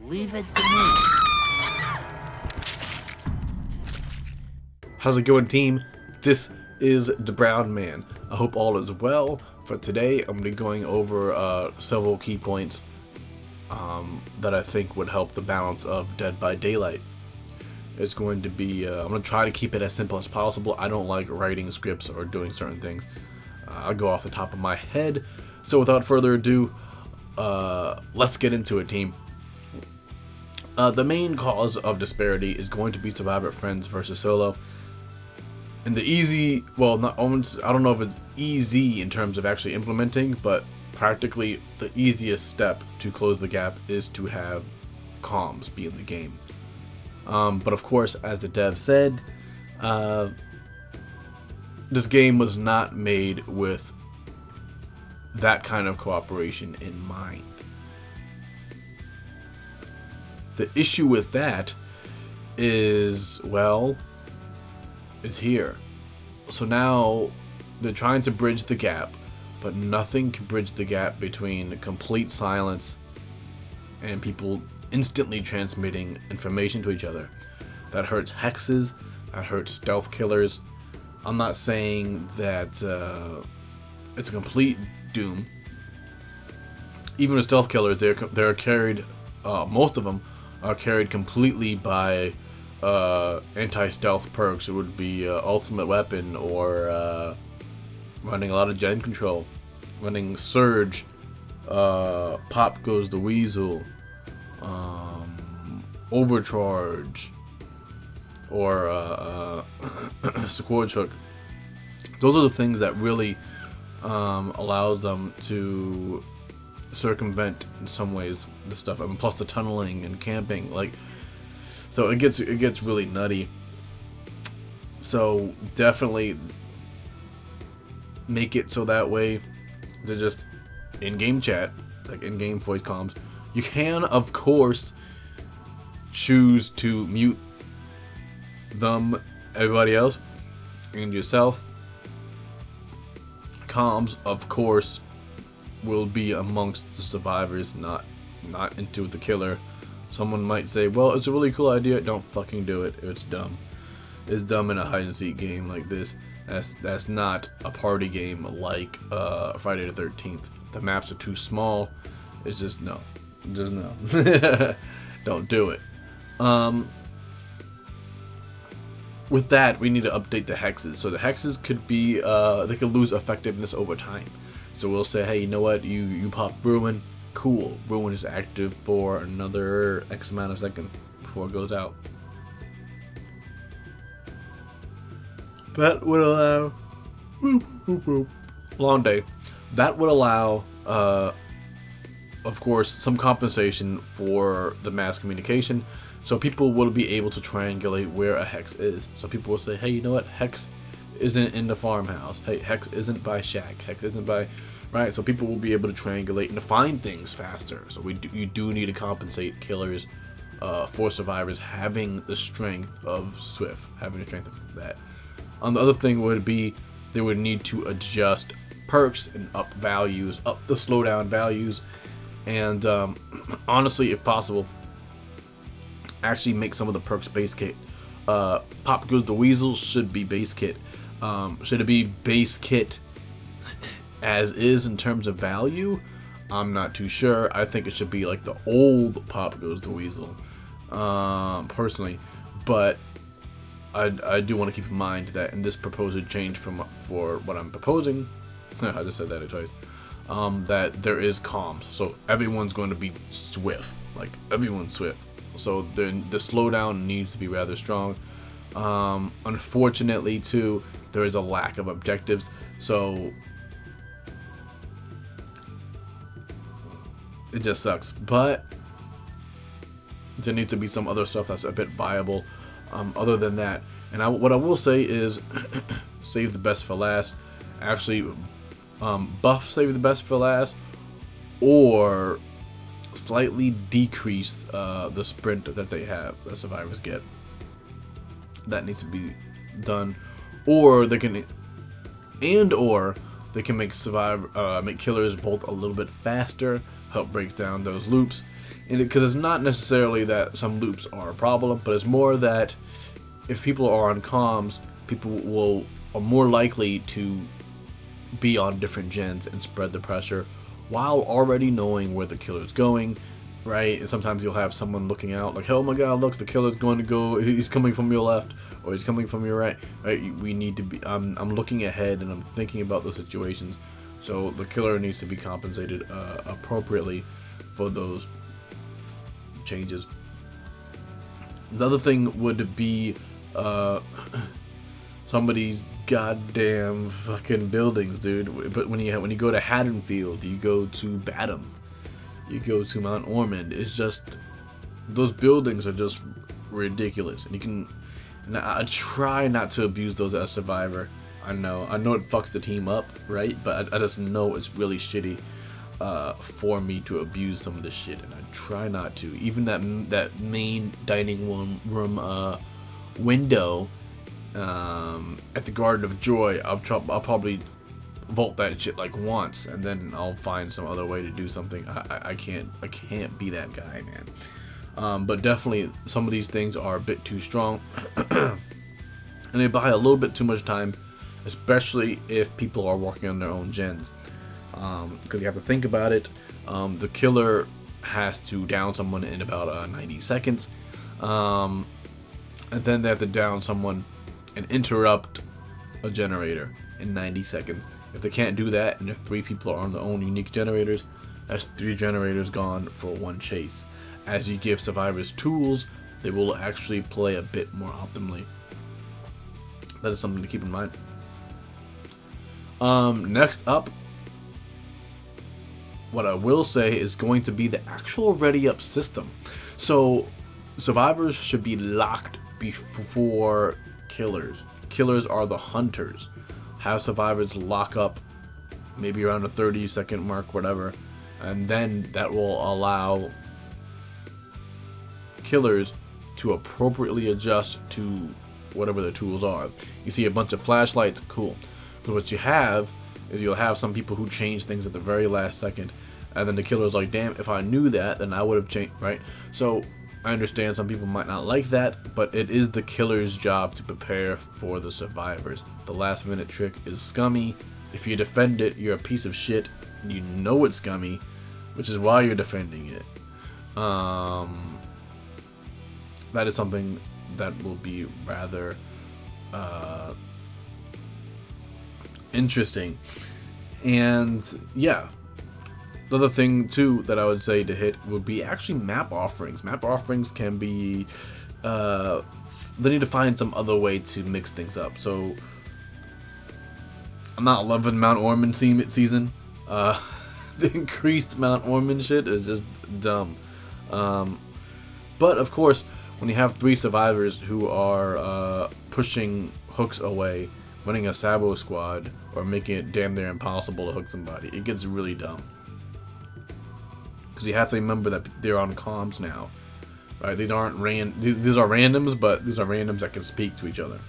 Leave it to me. How's it going, team? This is the Brown Man. I hope all is well. For today, I'm going to be going over several key points that I think would help the balance of Dead by Daylight. It's going to be, I'm going to try to keep it as simple as possible. I don't like writing scripts or doing certain things. I'll go off the top of my head. So without further ado, let's get into it, team. The main cause of disparity is going to be Survivor Friends versus Solo. And the easy, well, not almost, I don't know if it's easy in terms of actually implementing, but practically the easiest step to close the gap is to have comms be in the game. But of course, as the dev said, this game was not made with that kind of cooperation in mind. The issue with that is, well, it's here. So now they're trying to bridge the gap, but nothing can bridge the gap between complete silence and people instantly transmitting information to each other. That hurts hexes, that hurts stealth killers. I'm not saying that it's a complete doom. Even with stealth killers, they're carried, most of them are carried completely by anti-stealth perks. It would be ultimate weapon or running a lot of gen control, running surge, pop goes the weasel, overcharge, or scourge hook. Those are the things that really allows them to circumvent in some ways the stuff. I mean, plus the tunneling and camping, like, so it gets really nutty. So definitely make it so that way they're just in-game chat, like in-game voice comms. You can, of course, choose to mute them, everybody else, and yourself. Comms, of course, will be amongst the survivors, not into the killer. Someone might say, well, it's a really cool idea. Don't fucking do it. It's dumb. It's dumb in a hide and seek game like this. That's not a party game like Friday the 13th. The maps are too small. It's just no. Just no. Don't do it. With that, we need to update the hexes. So the hexes could be, they could lose effectiveness over time. So we'll say, hey, you know what? You pop Ruin. Cool. Ruin is active for another X amount of seconds before it goes out. That would allow... Long day. That would allow, of course, some compensation for the mass communication. So people will be able to triangulate where a hex is. So people will say, hey, you know what? Hex isn't in the farmhouse. Hey, hex isn't by shack. Hex isn't by... Right? So people will be able to triangulate and to find things faster. So you do need to compensate killers for survivors having the strength of Swift. Having the strength of that. The other thing would be they would need to adjust perks and up values, up the slowdown values. And honestly, if possible, actually make some of the perks base kit. Pop goes the weasel should be base kit. Should it be base kit as is in terms of value? I'm not too sure. I think it should be like the old Pop goes the weasel, personally. But I do want to keep in mind that in this proposed change for what I'm proposing, I just said that twice. That there is comms, so everyone's going to be swift. Like everyone's swift. So the slowdown needs to be rather strong. Unfortunately, too, there is a lack of objectives. So it just sucks. But there needs to be some other stuff that's a bit viable. Other than that, and what I will say is, save the best for last. Actually, buff save the best for last, or slightly decrease the sprint that they have, that survivors get. That needs to be done, or they can, they can make make killers volt a little bit faster, help break down those loops, because it's not necessarily that some loops are a problem, but it's more that if people are on comms, people are more likely to be on different gens and spread the pressure while already knowing where the killer's going, right? And sometimes you'll have someone looking out like, oh my god, look, the killer's going to go, he's coming from your left or he's coming from your right, right? We need to be, I'm looking ahead and I'm thinking about the situations, so the killer needs to be compensated appropriately for those changes. Another thing would be somebody's goddamn fucking buildings, dude. But when you go to Haddonfield, you go to Batham, you go to Mount Ormond, it's just, those buildings are just ridiculous. And you can, and I try not to abuse those as Survivor. I know it fucks the team up, right? But I just know it's really shitty for me to abuse some of this shit, and I try not to. Even that main dining room window at the Garden of Joy, I'll probably vault that shit like once, and then I'll find some other way to do something. I can't be that guy, man. But definitely some of these things are a bit too strong, and they buy a little bit too much time, especially if people are working on their own gens. Because you have to think about it. The killer has to down someone in about 90 seconds, and then they have to down someone and interrupt a generator in 90 seconds. If they can't do that, and if 3 people are on their own unique generators, that's 3 generators gone for 1 chase. As you give survivors tools, they will actually play a bit more optimally. That is something to keep in mind. Next up, what I will say is going to be the actual ready up system. So survivors should be locked before killers. Killers are the hunters. Have survivors lock up maybe around a 30-second mark, whatever, and then that will allow killers to appropriately adjust to whatever the tools are. You see a bunch of flashlights, cool. So what you have is you'll have some people who change things at the very last second, and then the killer's like, damn, if I knew that, then I would have changed, right? So I understand some people might not like that, but it is the killer's job to prepare for the survivors. The last minute trick is scummy. If you defend it, you're a piece of shit. You know it's scummy, which is why you're defending it. That is something that will be rather interesting. And yeah, the other thing too that I would say to hit would be actually map offerings. Map offerings can be they need to find some other way to mix things up. So I'm not loving Mount Ormond season. The increased Mount Ormond shit is just dumb. But of course, when you have 3 survivors who are pushing hooks away, running a Sabo squad, or making it damn near impossible to hook somebody, it gets really dumb. Because you have to remember that they're on comms now, right? These aren't these are randoms, but these are randoms that can speak to each other.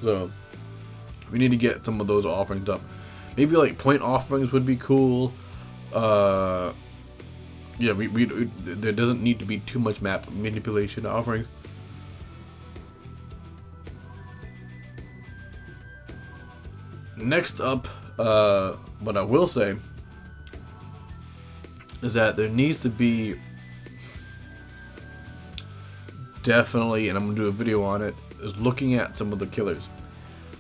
So we need to get some of those offerings up. Maybe like point offerings would be cool. Yeah, there doesn't need to be too much map manipulation offerings. Next up, what I will say is that there needs to be definitely, and I'm going to do a video on it, is looking at some of the killers.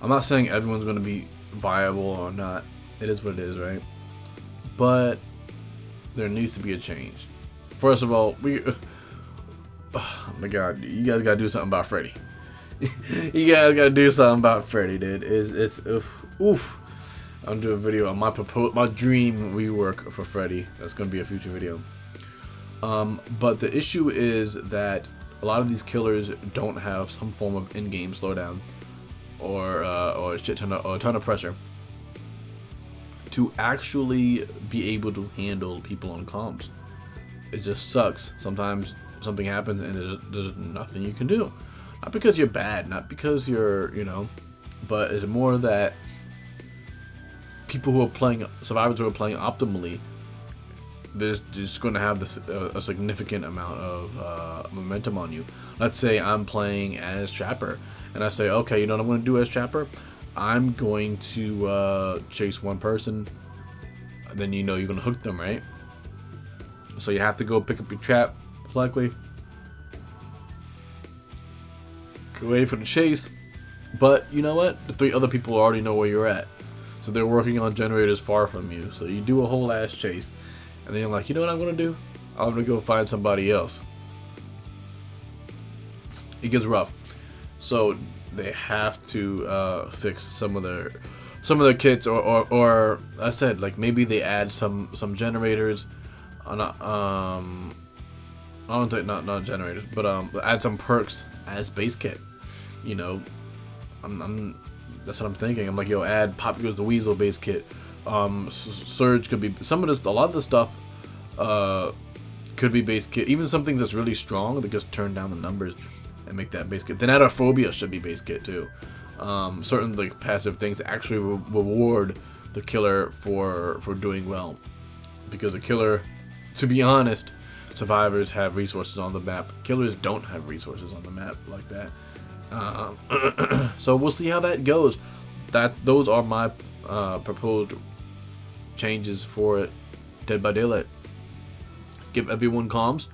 I'm not saying everyone's going to be viable or not. It is what it is, right? But there needs to be a change. First of all, oh my god, you guys gotta do something about Freddy. You guys gotta do something about Freddy, dude. It's oof. I'm doing a video on my dream rework for Freddy. That's gonna be a future video. But the issue is that a lot of these killers don't have some form of in-game slowdown or a ton of pressure to actually be able to handle people on comms. It just sucks. Sometimes something happens and there's nothing you can do. Not because you're bad, not because you're, but it's more that people who are playing, survivors who are playing optimally, there's just going to have this a significant amount of momentum on you. Let's say I'm playing as Trapper, and I say, okay, you know what I'm going to do as Trapper? I'm going to chase one person, and then you know you're going to hook them, right? So you have to go pick up your trap, likely. Get ready for the chase. But you know what? The 3 other people already know where you're at. So they're working on generators far from you. So you do a whole ass chase. And then you're like, you know what I'm going to do? I'm going to go find somebody else. It gets rough. So they have to fix some of their kits, or I said, like, maybe they add some generators on I don't think not generators, but add some perks as base kit. You know, that's what I'm thinking. I'm like, yo, add Pop Goes the Weasel base kit. Surge could be some of this. A lot of the stuff could be base kit. Even some things that's really strong, they just turn down the numbers and make that base kit. Then Adaphobia should be base kit too. Certain like passive things actually reward the killer for doing well, because the killer, to be honest, survivors have resources on the map. Killers don't have resources on the map like that. So we'll see how that goes. Those are my proposed changes for Dead by Daylight. Give everyone comms.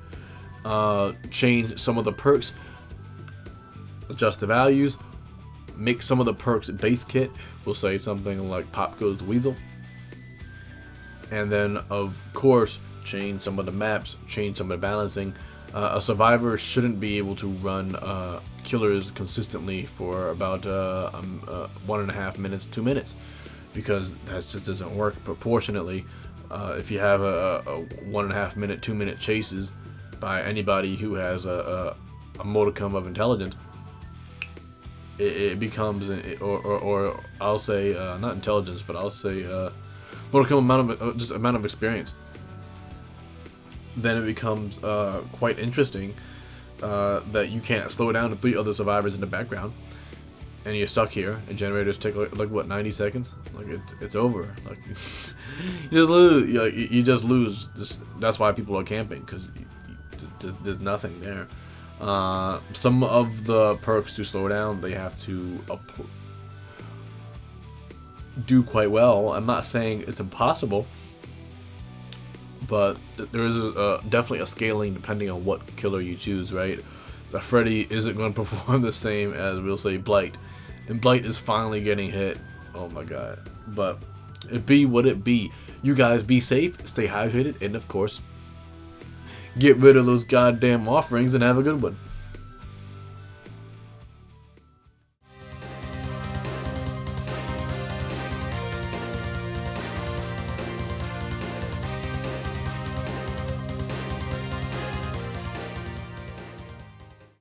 Change some of the perks. Adjust the values. Make some of the perks base kit. We'll say something like Pop Goes the Weasel. And then, of course, change some of the maps. Change some of the balancing. A survivor shouldn't be able to run killers consistently for about 1.5 minutes, 2 minutes, because that just doesn't work proportionately. If you have a 1.5 minute, 2 minute chases by anybody who has a modicum of intelligence, it becomes, or I'll say not intelligence, but I'll say modicum amount of experience. Then it becomes quite interesting that you can't slow down to 3 other survivors in the background, and you're stuck here. And generators take like what, 90 seconds? Like it's over. Like you just lose. You just lose. That's why people are camping, because there's nothing there. Some of the perks to slow down, they have to do quite well. I'm not saying it's impossible, but there is definitely a scaling depending on what killer you choose, right? The Freddy isn't going to perform the same as, we'll say, Blight. And Blight is finally getting hit. Oh my god. But it be what it be. You guys be safe, stay hydrated, and of course, get rid of those goddamn offerings and have a good one.